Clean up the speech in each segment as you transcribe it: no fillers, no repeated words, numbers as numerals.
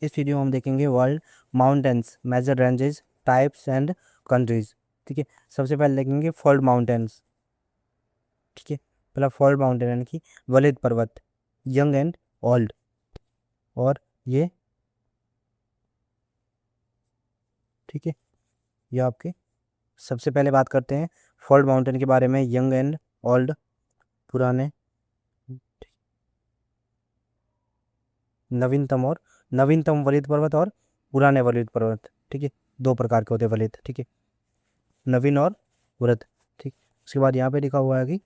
इस वीडियो में हम देखेंगे world mountains, major ranges, types and countries. ठीक है, सबसे पहले देखेंगे फोल्ड माउंटेन्स। ठीक है, पहला फोल्ड माउंटेन यानी कि वलित पर्वत, यंग एंड ओल्ड। और ये ठीक है, ये आपके सबसे पहले बात करते हैं फोल्ड माउंटेन के बारे में, यंग एंड ओल्ड, पुराने, नवीनतम और नवीनतम वलित पर्वत और पुराने वलित पर्वत। ठीक है, दो प्रकार के होते हैं वलित। ठीक है, नवीन और वृत। ठीक, उसके बाद यहाँ पे लिखा हुआ है कि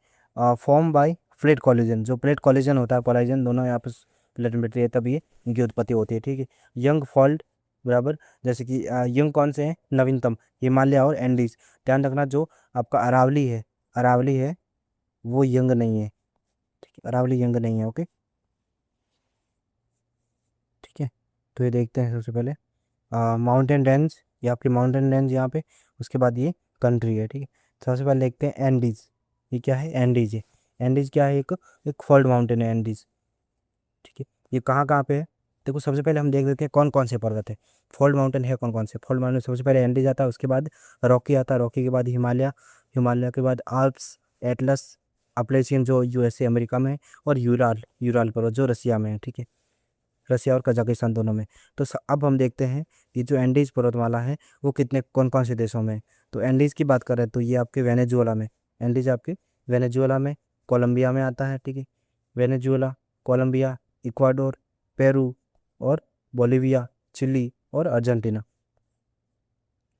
फॉर्म बाय प्लेट कॉलिजन, जो प्लेट कॉलिजन होता है, कॉलिजन दोनों यहाँ पे प्लेट में बैठती है तब ये इनकी उत्पत्ति होती है। ठीक है, यंग फॉल्ट बराबर, जैसे कि यंग कौन से हैं, नवीनतम हिमालय और एंडीज। ध्यान रखना जो आपका अरावली है, अरावली है वो यंग नहीं है। ठीक है, अरावली यंग नहीं है। ओके, ठीक है, तो ये देखते हैं सबसे पहले माउंटेन रेंज, ये आपकी माउंटेन रेंज यहाँ पे। उसके बाद ये कंट्री है। ठीक है, सबसे पहले देखते हैं एंडीज। ये क्या है, एंडीज है। एंडीज क्या है, एक एक फोल्ड माउंटेन है एंडीज। ठीक है, ये कहाँ कहाँ पे है, देखो सबसे पहले हम देख लेते हैं कौन कौन से पर्वत है, फोल्ड माउंटेन है कौन कौन से। फोल्ड माउंटेन सबसे पहले एंडीज आता है, उसके बाद रॉकी आता है, रॉकी के बाद हिमालय, हिमालय के बाद आल्प्स, एटलस, अपलेशियन जो यूएसए अमेरिका में है, और यूराल, यूराल पर्वत जो रसिया में है। ठीक है, रसिया और कजाकिस्तान दोनों में। तो अब हम देखते हैं ये जो एंडीज पर्वतमाला है वो कितने कौन कौन से देशों में है। तो एंडीज की बात करें तो ये आपके वेनेजुएला में, एंडीज आपके वेनेजुएला में, कोलंबिया में आता है। ठीक है, वेनेजुएला, कोलंबिया, इक्वाडोर, पेरू और बोलिविया, चिली और अर्जेंटीना।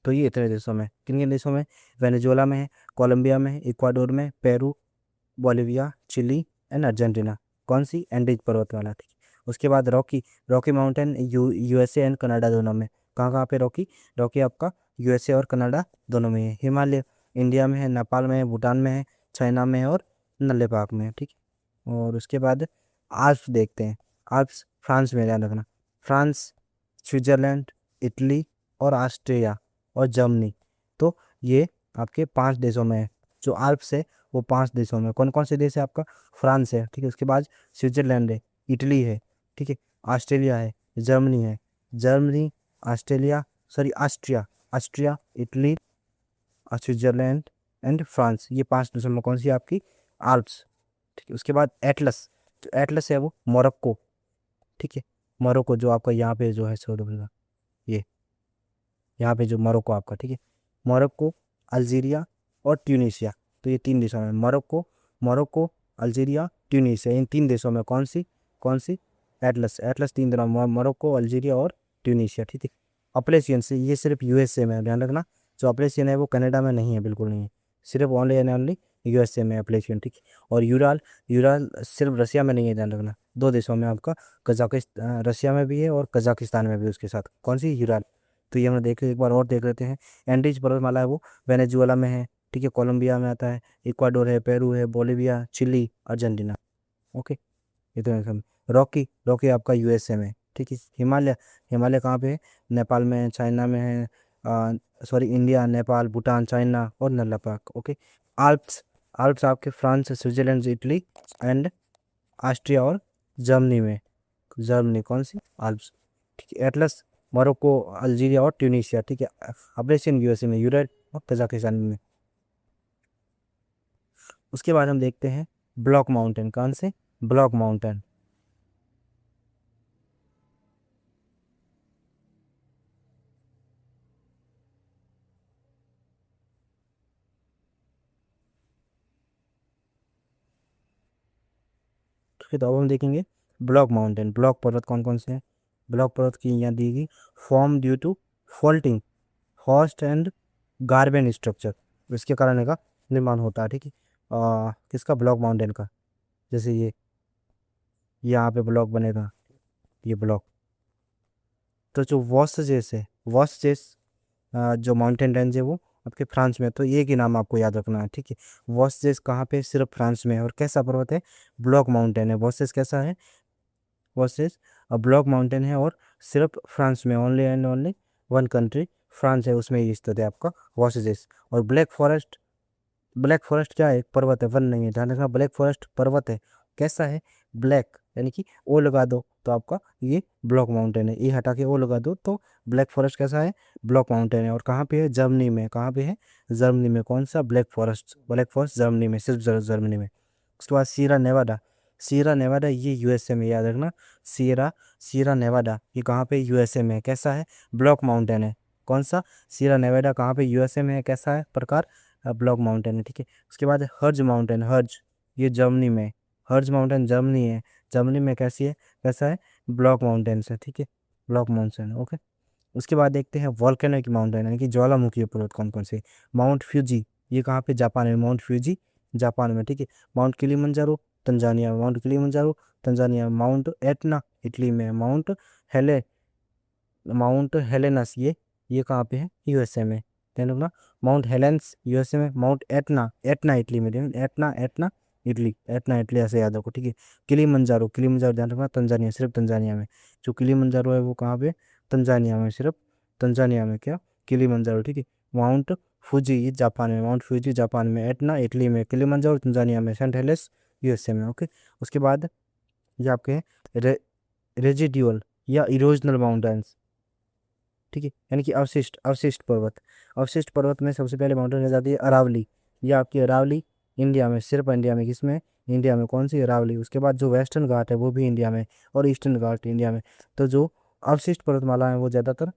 तो ये इतने देशों में, किन किन देशों में, वेनेजुएला में है, कोलंबिया में है, इक्वाडोर में, Peru, Bolivia, Chile and Argentina. कौन सी, एंडीज पर्वतमाला। ठीक है, उसके बाद Rocky, Rocky mountain USA and Canada दोनों में। कहाँ कहाँ पे रॉकी, रॉकी आपका यूएसए और कनाडा दोनों में है। हिमालय इंडिया में है, नेपाल में है, भूटान में है, चाइना में है और नेपाल में है। ठीक है, और उसके बाद आल्प्स देखते हैं। आल्प्स फ्रांस में, ध्यान रखना, फ्रांस, स्विट्जरलैंड, इटली और ऑस्ट्रिया और जर्मनी। तो ये आपके 5 देशों में है। जो आल्प्स है वो 5 देशों में, कौन कौन से देश है, आपका फ्रांस है। ठीक है, उसके बाद स्विट्जरलैंड है, इटली है। ठीक है, ऑस्ट्रेलिया है, जर्मनी है, Germany, Australia, sorry Austria, Austria, Italy, Switzerland and France. ये 5 देशों में कौन सी है, आपकी आल्प्स। ठीक है, उसके बाद एटलस, जो एटलस है वो मोरक्को। ठीक है, मोरक्को जो आपका यहाँ पे जो है ये यहाँ पे जो मोरक्को आपका। ठीक है, मोरक्को, अल्जीरिया और ट्यूनीशिया। तो ये 3 देशों में, मोरक्को, मोरक्को, अल्जीरिया, ट्यूनीशिया, इन 3 देशों में कौन सी एटलस, एटलस 3 देशों में, मोरक्को, अल्जीरिया और ट्यूनीशिया। ठीक है, अपलेशियन से ये सिर्फ यूएसए में है, ध्यान रखना, जो अपलेशियन है वो कनाडा में नहीं है, बिल्कुल नहीं है, सिर्फ ओनली एंड ओनली यूएसए में अपलेशियन। ठीक है, और यूराल, यूराल सिर्फ रसिया में नहीं है, ध्यान रखना, 2 देशों में आपका, कजाकिस्तान, रसिया में भी है और कजाकिस्तान में भी उसके साथ। कौन सी, यूराल। तो ये हम देख एक बार और देख लेते हैं। एंडीज पर्वतमाला है वो वेनेजुएला में है। ठीक है, कोलंबिया में आता है, इक्वाडोर है, पेरू है, बोलिविया, चिली, अर्जेंटीना। ओके, ये तो है। रॉकी, रॉकी आपका यूएसए में। ठीक है, हिमालय, हिमालय कहाँ पे है, नेपाल में है, चाइना में है, sorry India, Nepal, Bhutan, China और नेपाल। ओके, आल्प्स, आल्प्स आपके France, Switzerland, Italy and Austria और जर्मनी में, जर्मनी कौन सी, आल्प्स। ठीक है, एटलस मोरक्को, अल्जीरिया और ट्यूनीशिया। ठीक है, अब्रेसियन यूएसए में, यूरोप और कजाकिस्तान में। उसके बाद हम देखते हैं ब्लॉक माउंटेन, कौन से, ब्लॉक माउंटेन। ठीक है, तो अब हम देखेंगे ब्लॉक माउंटेन, ब्लॉक पर्वत कौन कौन से हैं। ब्लॉक पर्वत की यहाँ दी गई, form due to faulting host and graben structure, इसके कारण इनका निर्माण होता है। ठीक है, किसका, ब्लॉक माउंटेन का। जैसे ये यहाँ पे ब्लॉक बनेगा, ये ब्लॉक। तो जो वॉस्जेस है, वॉस्जेस जो माउंटेन रेंज है वो आपके फ्रांस में है। तो ये की नाम आपको याद रखना है। ठीक है, वॉस्जेस कहाँ पे, सिर्फ फ्रांस में है। और कैसा पर्वत है, ब्लॉक माउंटेन है। वॉस्जेस कैसा है, वॉस्जेस ब्लॉक माउंटेन है और सिर्फ फ्रांस में, only and only one country France है, उसमें ये स्थित है आपका वॉस्जेस। और ब्लैक फॉरेस्ट, ब्लैक फॉरेस्ट क्या है, एक पर्वत है, वन नहीं है, ध्यान रखना, ब्लैक फॉरेस्ट पर्वत है। कैसा है, ब्लैक यानी कि ओ लगा दो, तो आपका ये ब्लॉक माउंटेन है। ये हटा के वो लगा दो तो ब्लैक फॉरेस्ट कैसा है, ब्लॉक माउंटेन है। और कहाँ पे है, जर्मनी में। कहाँ पे है, जर्मनी में। कौन सा, black forest, black forest Germany में, सिर्फ जर्मनी में। उसके बाद सीरा नेवाडा, सीरा नेवाडा ये यूएसए में, याद रखना। सीरा सीरा नेवाडा ये कहाँ पे, यूएसए में है। कैसा है, ब्लॉक माउंटेन है। कौन सा, सीरा नेवाडा कहाँ पे, यूएसए में है। कैसा है प्रकार, ब्लॉक माउंटेन है, ठीक है। उसके बाद हर्ज माउंटेन, हर्ज ये जर्मनी में, हर्ज माउंटेन जर्मनी है। जर्मनी में कैसी है, कैसा है, ब्लॉक माउंटेन है, ठीक है, ब्लॉक माउंटेन, ओके। उसके बाद देखते हैं वॉल्केनिक माउंटेन यानी कि ज्वालामुखी पर्वत कौन कौन से। माउंट फ्यूजी ये कहाँ पे, जापान में, माउंट फ्यूजी जापान में, ठीक है। माउंट किलिमंजारो तंजानिया में, माउंट किलिमंजारो तंजानिया में। माउंट एटना इटली में। हेले माउंट हेलेनस ये कहाँ पे है, यूएसए में, ध्यान रखना। माउंट हेलेंस यूएसए में। माउंट एटना, एटना इटली में, Etna Etna Italy, Etna Italy ऐसे याद रखो, ठीक है। किलिमंजारो, किलिमंजारो ध्यान रखना, तंजानिया, सिर्फ तंजानिया में। जो किलिमंजारो है वो कहाँ पे, तंजानिया में, सिर्फ तंजानिया में, क्या, किलिमंजारो, ठीक है। माउंट फूजी ये जापान में, माउंट फूजी जापान में। एटना इटली में, किलिमंजारो तंजानिया में, सेंट हेलेस यूएसए में, ओके। उसके बाद ये आपके हैं रेजिड्यूअल या इरोजनल माउंटेन्स, ठीक है, यानी कि अवशिष्ट, अवशिष्ट पर्वत। अवशिष्ट पर्वत में सबसे पहले माउंटेन आ जाती है अरावली। ये आपकी अरावली इंडिया में, सिर्फ इंडिया में, किसमें, इंडिया में, कौन सी, अरावली। उसके बाद जो वेस्टर्न घाट है वो भी इंडिया में, और ईस्टर्न घाट इंडिया में। तो जो अवशिष्ट पर्वतमाला है वो ज़्यादातर,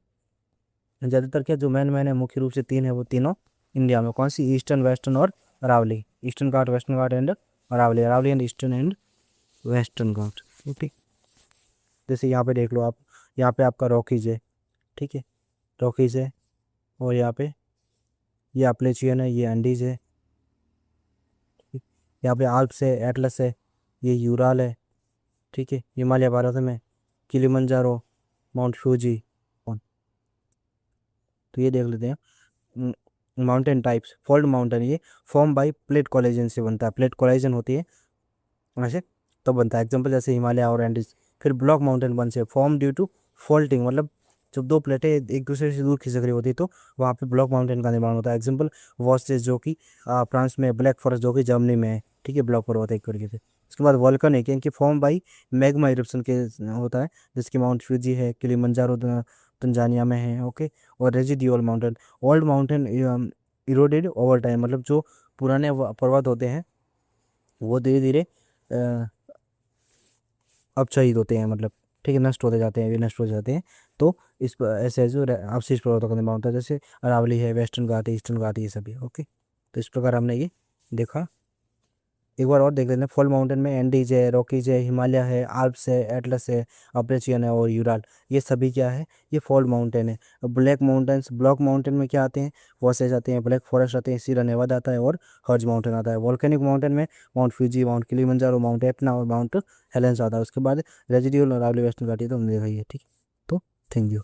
ज़्यादातर क्या, जो मेन है मुख्य रूप से तीन है, वो तीनों इंडिया में। कौन सी, ईस्टर्न, वेस्टर्न और Aravalli. Eastern Ghat, western Ghat and Aravalli, Aravalli and eastern and western Ghat, okay. जैसे यहाँ पे देख लो आप, यहाँ पे आपका रॉकीज है, ठीक है, रॉकीज है। और यहाँ पे ये अप्लेचियन है, ये एंडीज है, ठीक। यहाँ पे आल्प्स है, एटलस है, ये यूराल है, ठीक है, हिमालय भारत में, किलिमंजारो, माउंट फ्यूजी। तो ये देख लेते हैं माउंटेन टाइप्स। फोल्ड माउंटेन ये फॉर्म बाय प्लेट कोलिजन से बनता है, प्लेट कोलिजन होती है वैसे तो बनता है। एग्जांपल जैसे हिमालय और एंडीज। फिर ब्लॉक माउंटेन बन से फॉर्म ड्यू टू फॉल्टिंग, मतलब जब दो प्लेटें एक दूसरे से दूर खिसक रही होती है तो वहाँ पे ब्लॉक माउंटेन का निर्माण होता है। एग्जांपल वॉस्टेज जो कि फ्रांस में, ब्लैक फॉरेस्ट जो कि जर्मनी में है, ठीक है, ब्लॉक पर्वत एक तरीके से। उसके बाद वॉल्केनिक इनकी फॉर्म बाई मैग्मा इरप्शन के होता है, जिसकी माउंट फ्यूजी है, किलिमंजारो तंजानिया में है, ओके। और residual mountain, old mountain eroded over time, मतलब जो पुराने पर्वत होते हैं वो धीरे धीरे अपचयित होते हैं, मतलब ठीक है, नष्ट होते जाते हैं, ये नष्ट हो जाते हैं। तो ऐसे जो अवशिष्ट पर्वतों का निर्माण होता है, जैसे अरावली है, वेस्टर्न घाट है, ईस्टर्न घाट है, ये सभी, ओके। तो इस प्रकार हमने ये देखा। एक बार और देख लेते हैं। फॉल माउंटेन में एंडीज है, रॉकीज है, हिमालय है, आल्प्स है, एटलस है, अप्रेचियन है और यूराल, ये सभी क्या है, ये फॉल माउंटेन है। ब्लैक माउंटेन्स, ब्लॉक माउंटेन में क्या आते हैं, वॉसेज आते हैं, ब्लैक फॉरेस्ट आते हैं, सीरा नेवादा आता है और हर्ज माउंटेन आता है। वॉल्केनिक माउंटेन में Mount Fuji, Mount Kilimanjaro, Mount Etna और माउंट हेलेंस आता है। उसके बाद रेजिडियल और अरावली वेस्टर्न घाटी तो हमने देखा ही है, ठीक। तो थैंक यू।